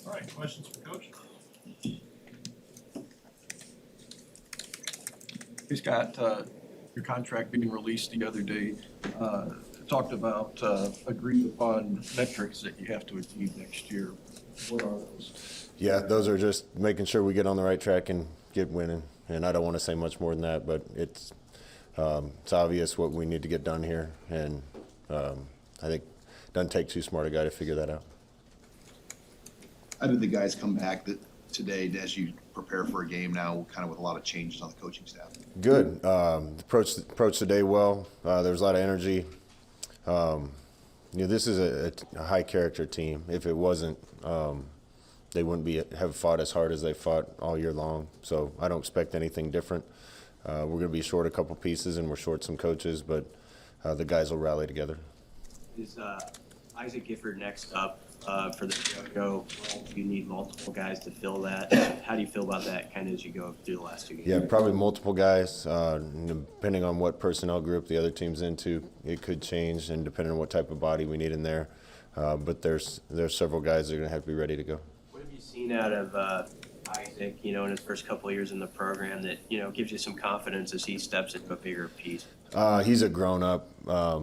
All right, questions for Coach? He's got your contract being released the other day. Talked about agreed upon metrics that you have to achieve next year. What are those? Yeah, those are just making sure we get on the right track and get winning. And I don't want to say much more than that, but it's obvious what we need to get done here. And I think it doesn't take too smart a guy to figure that out. How did the guys come back today as you prepare for a game now, kind of with a lot of changes on the coaching staff? Good. Approached the day well. There was a lot of energy. This is a high character team. If it wasn't, they wouldn't have fought as hard as they fought all year long. So I don't expect anything different. We're going to be short a couple pieces and we're short some coaches, but the guys will rally together. Is Isaac Gifford next up for the go? You need multiple guys to fill that. How do you feel about that kind of as you go through the last 2 games? Yeah, probably multiple guys. Depending on what personnel group the other team's into, it could change, and depending on what type of body we need in there. But there's several guys that are going to have to be ready to go. What have you seen out of Isaac, in his first couple of years in the program that, gives you some confidence as he steps into a bigger piece? He's a grown-up.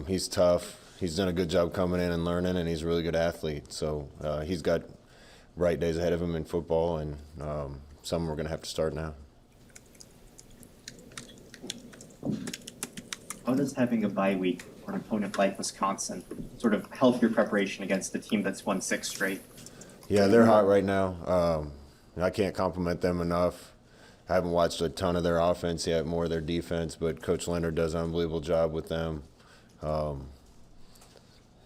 He's tough. He's done a good job coming in and learning, and he's a really good athlete. So he's got bright days ahead of him in football, and some we're going to have to start now. How does having a bye week for an opponent like Wisconsin sort of help your preparation against the team that's won 6 straight? Yeah, they're hot right now. I can't compliment them enough. I haven't watched a ton of their offense yet, more of their defense, but Coach Leonard does an unbelievable job with them.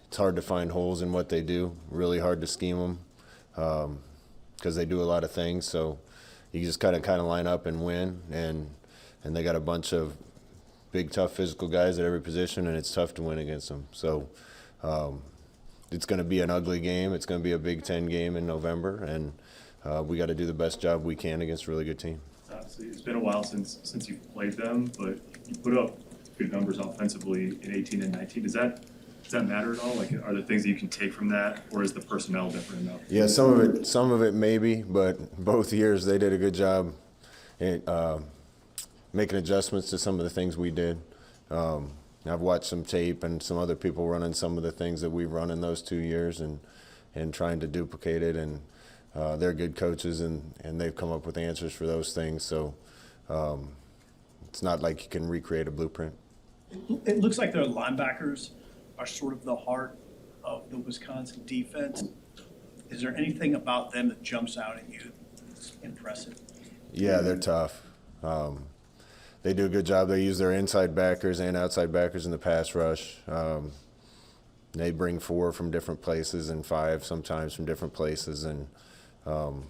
It's hard to find holes in what they do, really hard to scheme them because they do a lot of things. So you just kind of line up and win, and they got a bunch of big, tough physical guys at every position, and it's tough to win against them. So it's going to be an ugly game. It's going to be a Big Ten game in November, and we got to do the best job we can against a really good team. Obviously, it's been a while since you've played them, but you put up good numbers offensively in 18 and 19. Does that matter at all? Like, are there things that you can take from that, or is the personnel different enough? Yeah, some of it maybe, but both years they did a good job at making adjustments to some of the things we did. I've watched some tape and some other people running some of the things that we've run in those 2 years and trying to duplicate it, and they're good coaches and they've come up with answers for those things. So it's not like you can recreate a blueprint. It looks like their linebackers are sort of the heart of the Wisconsin defense. Is there anything about them that jumps out at you that's impressive? Yeah, they're tough. They do a good job. They use their inside backers and outside backers in the pass rush. They bring 4 from different places and 5 sometimes from different places, and all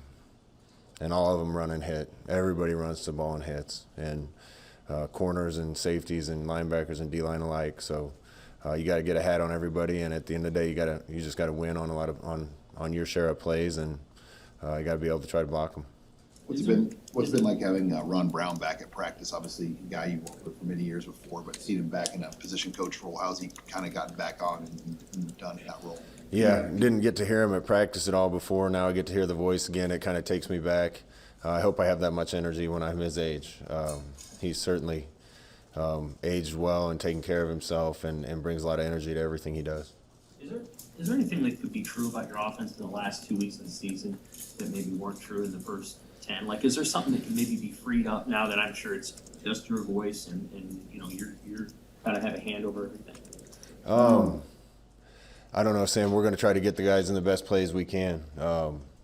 of them run and hit. Everybody runs the ball and hits, and corners and safeties and linebackers and D-line alike. So you got to get a hat on everybody, and at the end of the day, you just got to win on on your share of plays, and you got to be able to try to block them. What's it been like having Ron Brown back at practice? Obviously, a guy you worked with for many years before, but seeing him back in a position coach role, how's he kind of gotten back on and done that role? Yeah, didn't get to hear him at practice at all before. Now I get to hear the voice again. It kind of takes me back. I hope I have that much energy when I'm his age. He's certainly aged well and taken care of himself and brings a lot of energy to everything he does. Is there anything that could be true about your offense in the last 2 weeks of the season that maybe weren't true in the first 10? Like, is there something that can maybe be freed up now that I'm sure it's just your voice and you're kind of have a hand over everything? I don't know, Sam. We're going to try to get the guys in the best plays we can.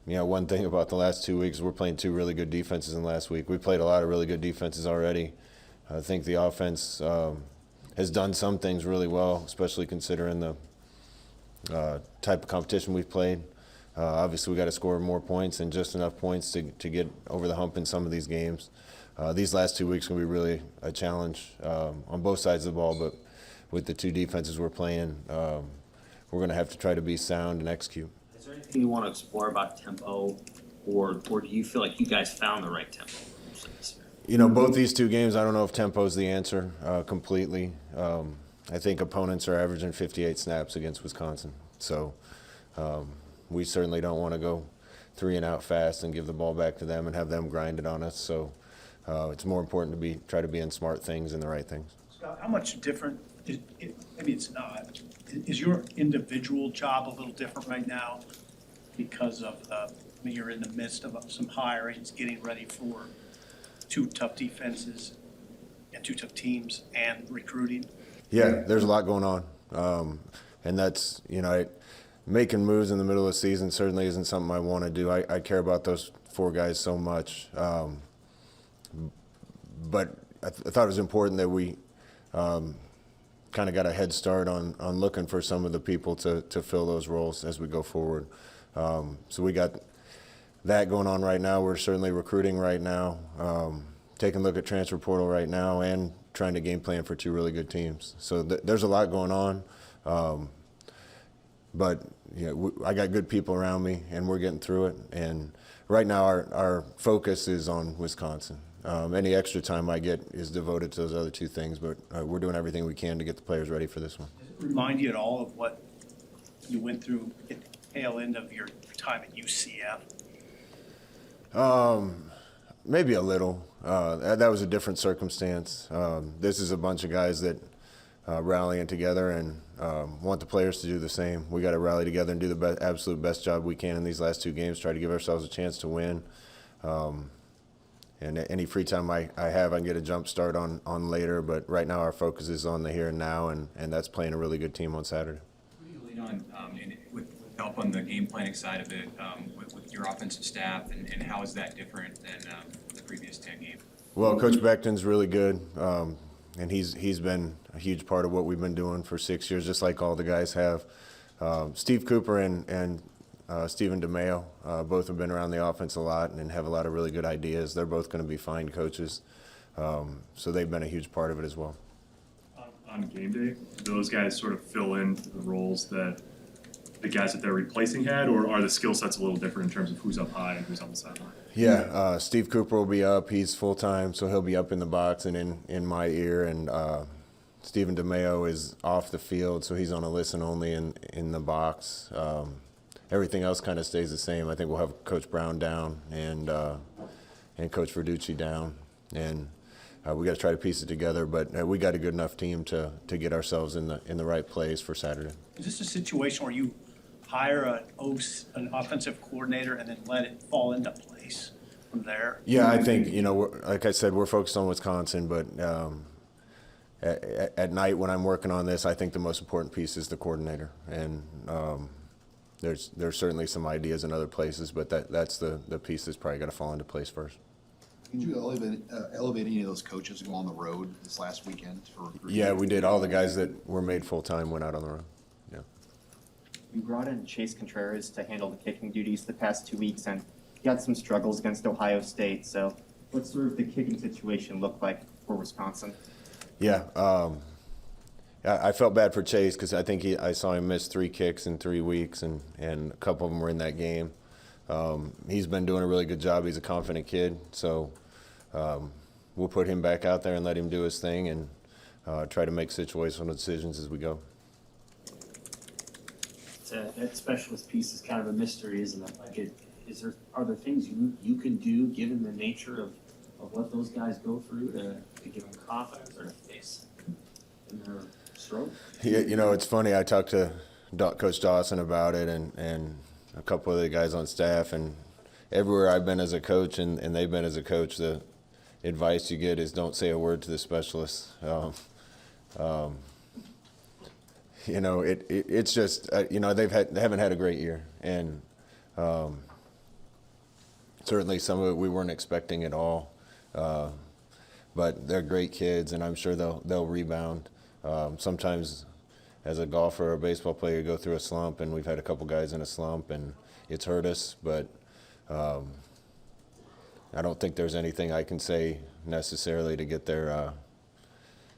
One thing about the last 2 weeks, we're playing 2 really good defenses in the last week. We played a lot of really good defenses already. I think the offense has done some things really well, especially considering the type of competition we've played. Obviously, we got to score more points and just enough points to get over the hump in some of these games. These last 2 weeks are going to be really a challenge on both sides of the ball, but with the 2 defenses we're playing, we're going to have to try to be sound and execute. Is there anything you want to explore about tempo, or do you feel like you guys found the right tempo? Both these 2 games, I don't know if tempo is the answer completely. I think opponents are averaging 58 snaps against Wisconsin. So we certainly don't want to go 3 and out fast and give the ball back to them and have them grind it on us. So it's more important to try to be in smart things and the right things. Scott, how much different, maybe it's not, is your individual job a little different right now because of you're in the midst of some hirings, getting ready for 2 tough defenses and 2 tough teams and recruiting? Yeah, there's a lot going on. And that's, making moves in the middle of the season certainly isn't something I want to do. I care about those 4 guys so much. But I thought it was important that we kind of got a head start on looking for some of the people to fill those roles as we go forward. So we got that going on right now. We're certainly recruiting right now, taking a look at transfer portal right now, and trying to game plan for 2 really good teams. So there's a lot going on. But I got good people around me, and we're getting through it. And right now our focus is on Wisconsin. Any extra time I get is devoted to those other 2 things, but we're doing everything we can to get the players ready for this one. Does it remind you at all of what you went through at the tail end of your time at UCF? Maybe a little. That was a different circumstance. This is a bunch of guys that rallying together and want the players to do the same. We got to rally together and do the absolute best job we can in these last 2 games, try to give ourselves a chance to win. And any free time I have, I can get a jump start on later. But right now our focus is on the here and now, and that's playing a really good team on Saturday. What do you lean on with help on the game planning side of it with your offensive staff, and how is that different than the previous 10 games? Well, Coach Beckton's really good, and he's been a huge part of what we've been doing for 6 years, just like all the guys have. Steve Cooper and Stephen DeMeo both have been around the offense a lot and have a lot of really good ideas. They're both going to be fine coaches, so they've been a huge part of it as well. On game day, do those guys sort of fill in the roles that the guys that they're replacing had, or are the skill sets a little different in terms of who's up high and who's on the sideline? Yeah, Steve Cooper will be up. He's full-time, so he'll be up in the box and in my ear. And Stephen DeMeo is off the field, so he's on a listen only in the box. Everything else kind of stays the same. I think we'll have Coach Brown down and Coach Verducci down. And we got to try to piece it together, but we got a good enough team to get ourselves in the right place for Saturday. Is this a situation where you hire an offensive coordinator and then let it fall into place from there? Yeah, I think, like I said, we're focused on Wisconsin, but at night when I'm working on this, I think the most important piece is the coordinator. And there's certainly some ideas in other places, but that's the piece that's probably got to fall into place first. Did you elevate any of those coaches to go on the road this last weekend for recruiting? Yeah, we did. All the guys that were made full-time went out on the road. Yeah. You brought in Chase Contreras to handle the kicking duties the past 2 weeks, and he had some struggles against Ohio State. So what's sort of the kicking situation look like for Wisconsin? Yeah, I felt bad for Chase because I think I saw him miss 3 kicks in 3 weeks, and a couple of them were in that game. He's been doing a really good job. He's a confident kid, so we'll put him back out there and let him do his thing and try to make situational decisions as we go. That specialist piece is kind of a mystery, isn't it? Like, are there things you can do, given the nature of what those guys go through, to give them confidence or to face in their stroke? Yeah, it's funny. I talked to Coach Dawson about it and a couple of the guys on staff, and everywhere I've been as a coach and they've been as a coach, the advice you get is don't say a word to the specialists. It's just they haven't had a great year, and certainly some of it we weren't expecting at all. But they're great kids, and I'm sure they'll rebound. Sometimes, as a golfer or a baseball player, you go through a slump, and we've had a couple guys in a slump, and it's hurt us. But I don't think there's anything I can say necessarily to get their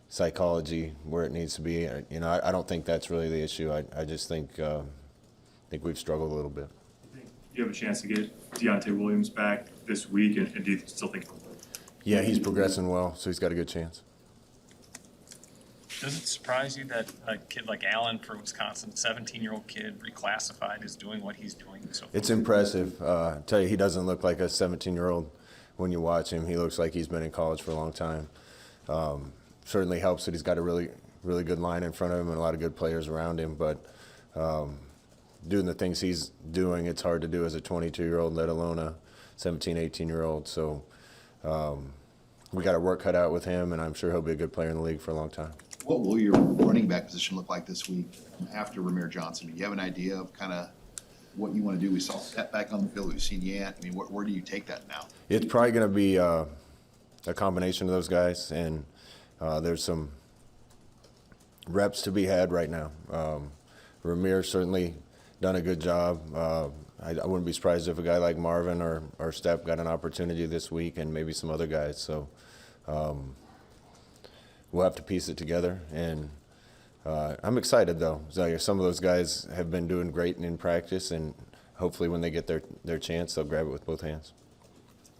psychology where it needs to be. I don't think that's really the issue. I just think we've struggled a little bit. You have a chance to get Deontay Williams back this week, and do you still think? Yeah, he's progressing well, so he's got a good chance. Does it surprise you that a kid like Allen for Wisconsin, 17-year-old kid, reclassified, is doing what he's doing so far? It's impressive. I tell you, he doesn't look like a 17-year-old when you watch him. He looks like he's been in college for a long time. Certainly helps that he's got a really good line in front of him and a lot of good players around him. But doing the things he's doing, it's hard to do as a 22-year-old, let alone a 17, 18-year-old. So we got our work cut out with him, and I'm sure he'll be a good player in the league for a long time. What will your running back position look like this week after Ramir Johnson? Do you have an idea of kind of what you want to do? We saw Step back on the field. We've seen Yant. I mean, where do you take that now? It's probably going to be a combination of those guys, and there's some reps to be had right now. Ramir certainly done a good job. I wouldn't be surprised if a guy like Marvin or Step got an opportunity this week, and maybe some other guys. So we'll have to piece it together, and I'm excited though. So some of those guys have been doing great in practice, and hopefully when they get their chance, they'll grab it with both hands.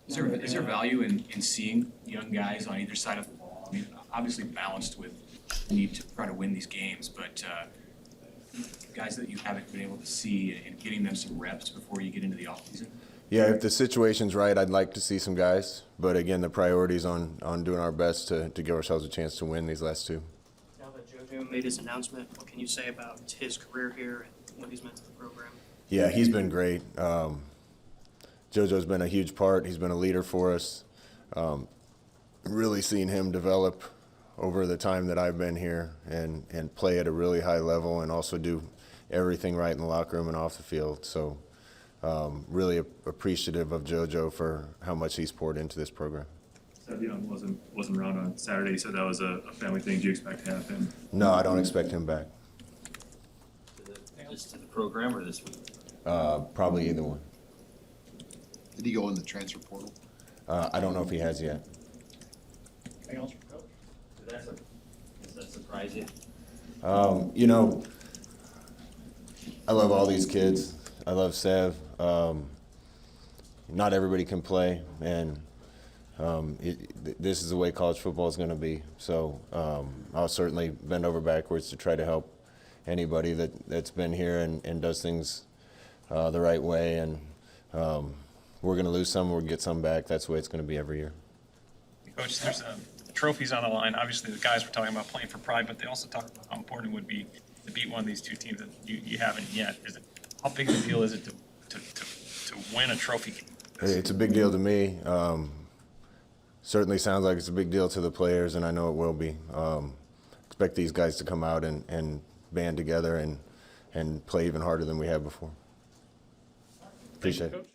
Is there value in seeing young guys on either side of the ball? I mean, obviously balanced with the need to try to win these games, but guys that you haven't been able to see and getting them some reps before you get into the offseason? Yeah, if the situation's right, I'd like to see some guys. But again, the priority's on doing our best to give ourselves a chance to win these last two. Now that JoJo made his announcement, what can you say about his career here and what he's meant to the program? Yeah, he's been great. JoJo's been a huge part. He's been a leader for us. Really seen him develop over the time that I've been here and play at a really high level and also do everything right in the locker room and off the field. So really appreciative of JoJo for how much he's poured into this program. Said Young wasn't around on Saturday. You said that was a family thing. Do you expect to have him? No, I don't expect him back. Just to the program or this week? Probably either one. Did he go in the transfer portal? I don't know if he has yet. Anything else for Coach? Does that surprise you? You know, I love all these kids. I love Sev. Not everybody can play, and this is the way college football is going to be. So I'll certainly bend over backwards to try to help anybody that's been here and does things the right way. And we're going to lose some, we're going to get some back. That's the way it's going to be every year. Coach, there's trophies on the line. Obviously, the guys were talking about playing for pride, but they also talked about how important it would be to beat one of these two teams that you haven't yet. How big of a deal is it to win a trophy game? It's a big deal to me. Certainly sounds like it's a big deal to the players, and I know it will be. Expect these guys to come out and band together and play even harder than we have before. Appreciate it. Coach.